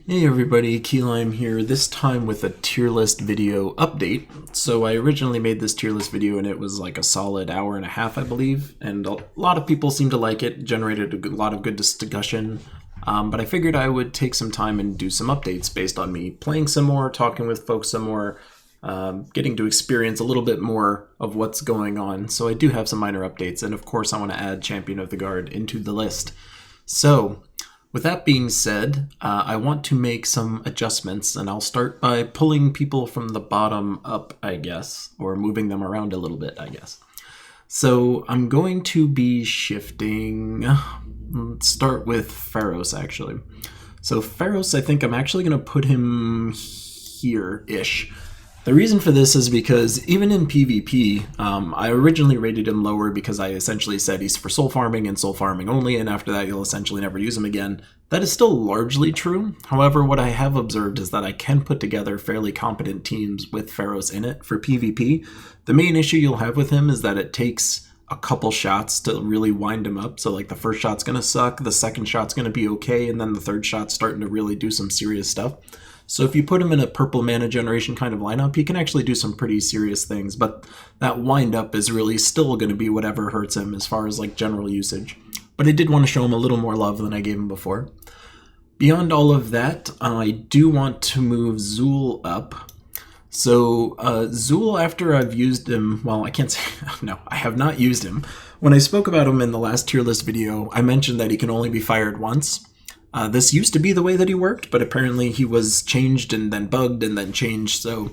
Hey everybody, Keylime here, this time with a tier list video update. So I originally made this tier list video and it was like a solid hour and a half, I believe, and a lot of people seemed to like it, generated a lot of good discussion, but I figured I would take some time and do some updates based on me playing some more, talking with folks some more, getting to experience a little bit more of what's going on. So I do have some minor updates, and of course I want to add Champion of the Gaard into the list. So, with that being said, I want to make some adjustments, and I'll start by pulling people from the bottom up, I guess, or moving them around a little bit, I guess. So I'm going to be shifting, let's start with Pharaohs, actually. So Pharaohs, I think I'm actually going to put him here-ish. The reason for this is because even in PvP, I originally rated him lower because I essentially said he's for soul farming and soul farming only, and after that you'll essentially never use him again. That is still largely true. However, what I have observed is that I can put together fairly competent teams with Pharaohs in it for PvP. The main issue you'll have with him is that it takes a couple shots to really wind him up. So like the first shot's going to suck, the second shot's going to be okay, and then the third shot's starting to really do some serious stuff. So if you put him in a purple mana generation kind of lineup, he can actually do some pretty serious things, but that wind up is really still going to be whatever hurts him as far as like general usage. But I did want to show him a little more love than I gave him before. Beyond all of that, I do want to move Zool up. So Zool, after I've used him, well, I can't say, no, I have not used him. When I spoke about him in the last tier list video, I mentioned that he can only be fired once. This used to be the way that he worked, but apparently he was changed and then bugged and then changed, so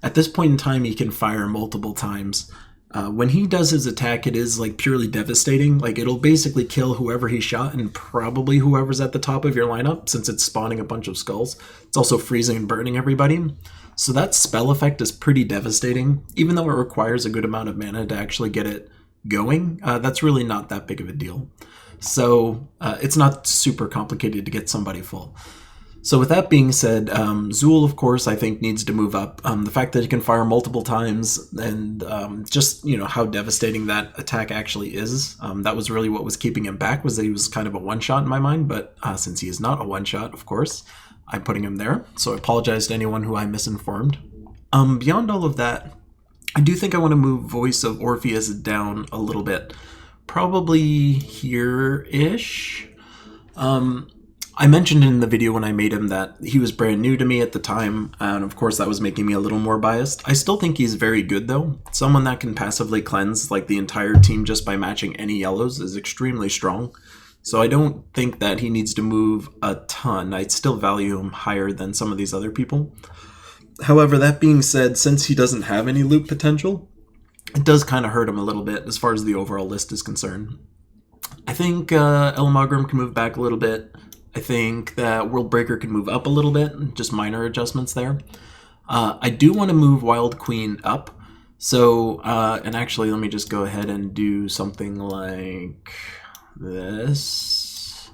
at this point in time he can fire multiple times. When he does his attack, it is like purely devastating. Like it'll basically kill whoever he shot and probably whoever's at the top of your lineup, since it's spawning a bunch of skulls. It's also freezing and burning everybody. So that spell effect is pretty devastating. Even though it requires a good amount of mana to actually get it going, that's really not that big of a deal. So it's not super complicated to get somebody full. So with that being said, Zool, of course, I think needs to move up. The fact that he can fire multiple times and just, you know, how devastating that attack actually is, that was really what was keeping him back, was that he was kind of a one-shot in my mind, but since he is not a one-shot, of course, I'm putting him there. So I apologize to anyone who I misinformed. Beyond all of that, I do think I want to move Voice of Orpheus down a little bit. Probably here-ish. I mentioned in the video when I made him that he was brand new to me at the time, and of course that was making me a little more biased. I still think he's very good though. Someone that can passively cleanse like the entire team just by matching any yellows is extremely strong. So I don't think that he needs to move a ton. I'd still value him higher than some of these other people. However, that being said, since he doesn't have any loop potential, it does kind of hurt him a little bit as far as the overall list is concerned. I think Elamogrim can move back a little bit. I think that Worldbreaker can move up a little bit, just minor adjustments there. I do want to move Wild Queen up. So, and actually let me just go ahead and do something like this.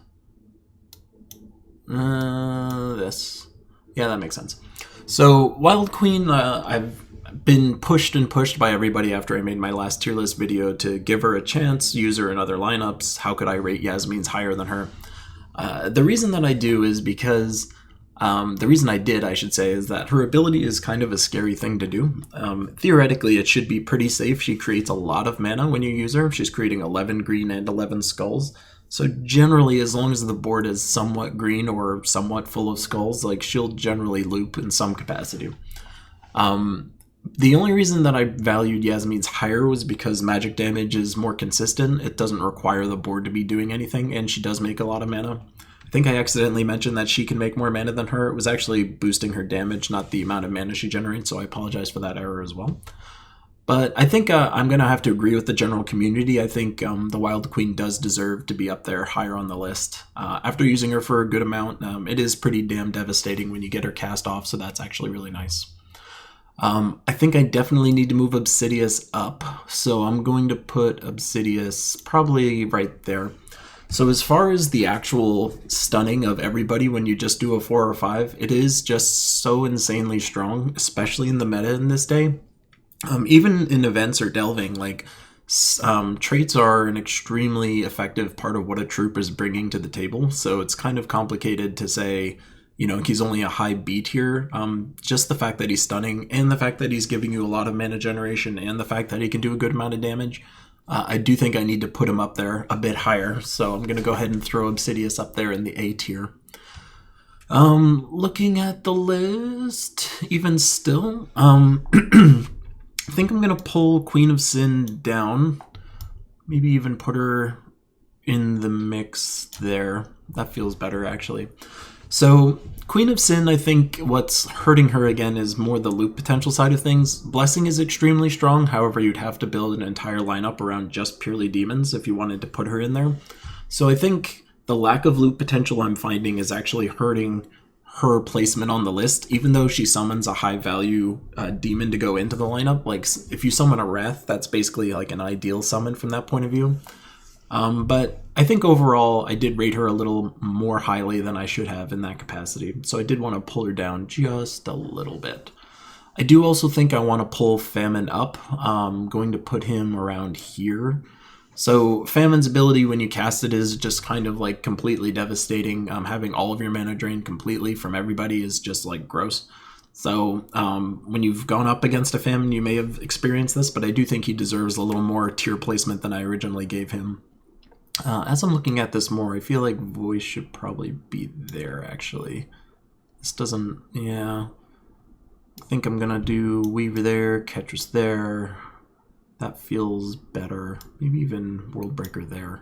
This. Yeah, that makes sense. So, Wild Queen, I've been pushed and pushed by everybody after I made my last tier list video to give her a chance, use her in other lineups. How could I rate Yasmin's higher than her? The reason that I do is because, the reason I did, I should say, is that her ability is kind of a scary thing to do. Theoretically, it should be pretty safe. She creates a lot of mana when you use her. She's creating 11 green and 11 skulls. So generally, as long as the board is somewhat green or somewhat full of skulls, like she'll generally loop in some capacity. The only reason that I valued Yasmin's higher was because magic damage is more consistent. It doesn't require the board to be doing anything, and she does make a lot of mana. I think I accidentally mentioned that she can make more mana than her. It was actually boosting her damage, not the amount of mana she generates, so I apologize for that error as well. But I think I'm going to have to agree with the general community. I think the Wild Queen does deserve to be up there higher on the list. After using her for a good amount, it is pretty damn devastating when you get her cast off, so that's actually really nice. I think I definitely need to move Obsidius up, so I'm going to put Obsidius probably right there. So as far as the actual stunning of everybody when you just do a 4 or 5, it is just so insanely strong, especially in the meta in this day. Even in events or delving, like traits are an extremely effective part of what a troop is bringing to the table, so it's kind of complicated to say, you know, he's only a high B tier. Just the fact that he's stunning and the fact that he's giving you a lot of mana generation and the fact that he can do a good amount of damage, I do think I need to put him up there a bit higher. So I'm going to go ahead and throw Obsidian up there in the A tier. Looking at the list, even still, I think I'm going to pull Queen of Sin down. Maybe even put her in the mix there. That feels better, actually. So Queen of Sin, I think what's hurting her again is more the loop potential side of things. Blessing is extremely strong, however you'd have to build an entire lineup around just purely demons if you wanted to put her in there. So I think the lack of loop potential I'm finding is actually hurting her placement on the list, even though she summons a high value demon to go into the lineup. Like if you summon a Wrath, that's basically like an ideal summon from that point of view. But I think overall I did rate her a little more highly than I should have in that capacity. So I did want to pull her down just a little bit. I do also think I want to pull Famine up. I'm going to put him around here. So Famine's ability when you cast it is just kind of like completely devastating. Having all of your mana drained completely from everybody is just like gross. So when you've gone up against a Famine, you may have experienced this, but I do think he deserves a little more tier placement than I originally gave him. As I'm looking at this more, I feel like Voice should probably be there, actually. This doesn't, yeah. I think I'm going to do Weaver there, Catcher's there. That feels better. Maybe even Worldbreaker there.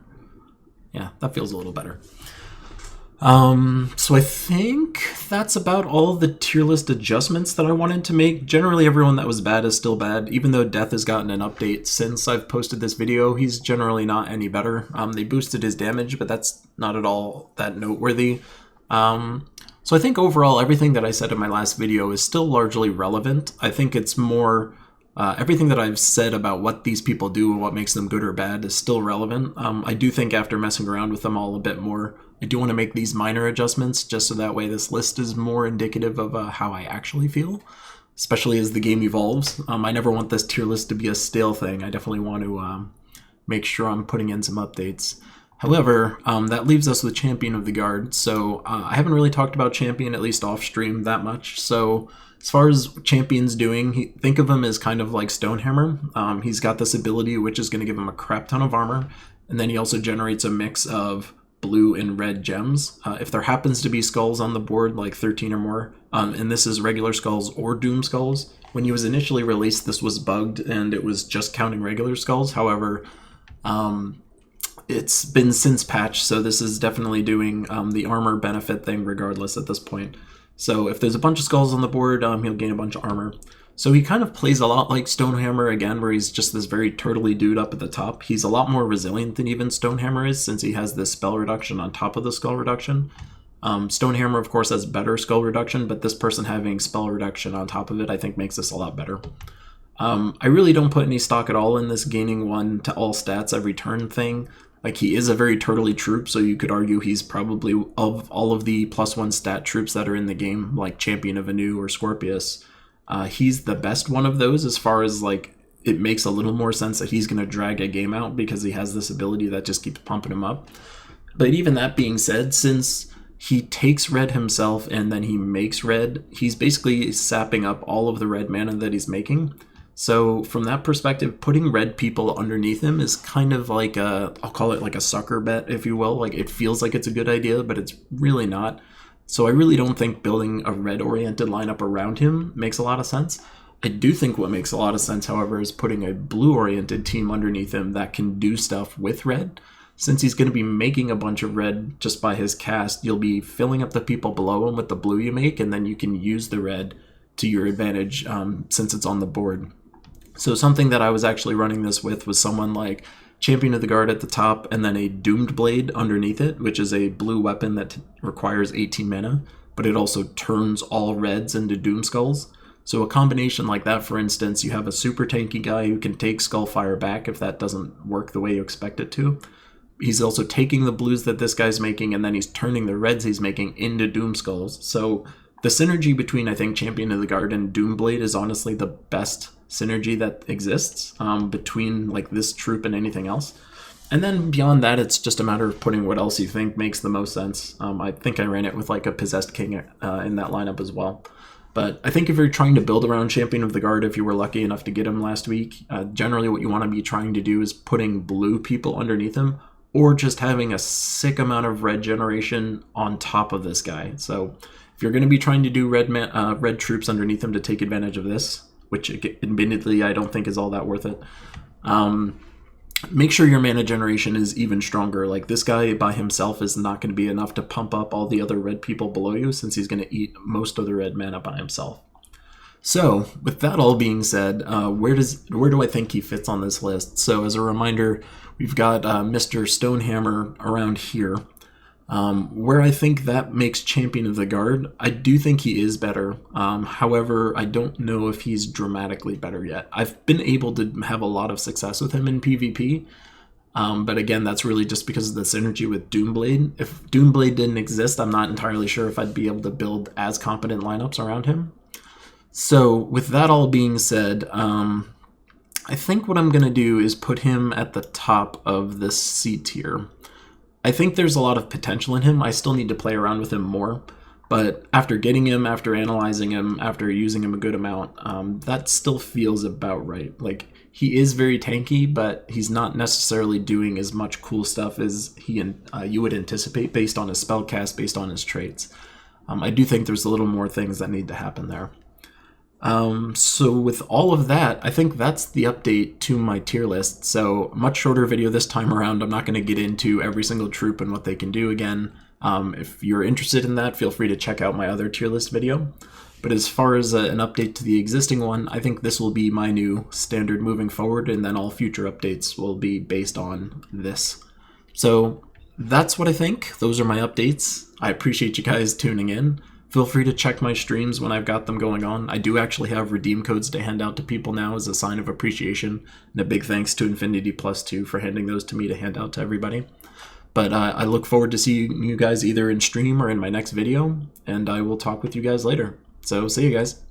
Yeah, that feels a little better. So I think that's about all of the tier list adjustments that I wanted to make. Generally, everyone that was bad is still bad. Even though Death has gotten an update since I've posted this video, he's generally not any better. They boosted his damage, but that's not at all that noteworthy. So I think overall, everything that I said in my last video is still largely relevant. I think it's more... everything that I've said about what these people do and what makes them good or bad is still relevant. I do think after messing around with them all a bit more, I do want to make these minor adjustments just so that way this list is more indicative of how I actually feel, especially as the game evolves. I never want this tier list to be a stale thing. I definitely want to make sure I'm putting in some updates. However, that leaves us with Champion of the Gaard. So I haven't really talked about Champion, at least off stream, that much. So as far as Champion's doing, think of him as kind of like Stonehammer. He's got this ability which is going to give him a crap ton of armor, and then he also generates a mix of blue and red gems. If there happens to be skulls on the board, like 13 or more, and this is regular skulls or doom skulls, when he was initially released this was bugged and it was just counting regular skulls. However, it's been since patched, so this is definitely doing the armor benefit thing regardless at this point. So if there's a bunch of skulls on the board, he'll gain a bunch of armor. So he kind of plays a lot like Stonehammer again, where he's just this very turtley dude up at the top. He's a lot more resilient than even Stonehammer is, since he has this spell reduction on top of the skull reduction. Stonehammer, of course, has better skull reduction, but this person having spell reduction on top of it, I think makes this a lot better. I really don't put any stock at all in this gaining 1 to all stats every turn thing. Like, he is a very turtley troop, so you could argue he's probably, of all of the +1 stat troops that are in the game, like Champion of Anu or Scorpius, he's the best one of those as far as, like, it makes a little more sense that he's going to drag a game out because he has this ability that just keeps pumping him up. But even that being said, since he takes red himself and then he makes red, he's basically sapping up all of the red mana that he's making. So from that perspective, putting red people underneath him is kind of like I'll call it like a sucker bet, if you will. Like, it feels like it's a good idea, but it's really not. So I really don't think building a red-oriented lineup around him makes a lot of sense. I do think what makes a lot of sense, however, is putting a blue-oriented team underneath him that can do stuff with red. Since he's going to be making a bunch of red just by his cast, you'll be filling up the people below him with the blue you make, and then you can use the red to your advantage since it's on the board. So something that I was actually running this with was someone like Champion of the Gaard at the top and then a Doomed Blade underneath it, which is a blue weapon that requires 18 mana, but it also turns all reds into Doom Skulls. So a combination like that, for instance, you have a super tanky guy who can take Skullfire back if that doesn't work the way you expect it to. He's also taking the blues that this guy's making, and then he's turning the reds he's making into Doom Skulls. So the synergy between, I think, Champion of the Gaard and Doomblade is honestly the best synergy that exists between like this troop and anything else. And then beyond that, it's just a matter of putting what else you think makes the most sense. I think I ran it with like a Possessed King in that lineup as well. But I think if you're trying to build around Champion of the Guard, if you were lucky enough to get him last week, generally what you want to be trying to do is putting blue people underneath him, or just having a sick amount of red generation on top of this guy. So if you're going to be trying to do red troops underneath him to take advantage of this, which admittedly I don't think is all that worth it, make sure your mana generation is even stronger. Like, this guy by himself is not going to be enough to pump up all the other red people below you, since he's going to eat most of the red mana by himself. So, with that all being said, where do I think he fits on this list? So, as a reminder, we've got Mr. Stonehammer around here. Where I think that makes Champion of the Guard, I do think he is better. However, I don't know if he's dramatically better yet. I've been able to have a lot of success with him in PvP, but again, that's really just because of the synergy with Doomblade. If Doomblade didn't exist, I'm not entirely sure if I'd be able to build as competent lineups around him. So, with that all being said, I think what I'm going to do is put him at the top of this C tier. I think there's a lot of potential in him. I still need to play around with him more, but after getting him, after analyzing him, after using him a good amount, that still feels about right. Like, he is very tanky, but he's not necessarily doing as much cool stuff as you would anticipate based on his spell cast, based on his traits. I do think there's a little more things that need to happen there. So with all of that, I think that's the update to my tier list. So much shorter video this time around. I'm not going to get into every single troop and what they can do again. If you're interested in that, feel free to check out my other tier list video. But as far as an update to the existing one, I think this will be my new standard moving forward, and then all future updates will be based on this. So that's what I think. Those are my updates. I appreciate you guys tuning in. Feel free to check my streams when I've got them going on. I do actually have redeem codes to hand out to people now as a sign of appreciation, and a big thanks to Infinity Plus 2 for handing those to me to hand out to everybody. But I look forward to seeing you guys either in stream or in my next video, and I will talk with you guys later. So see you guys.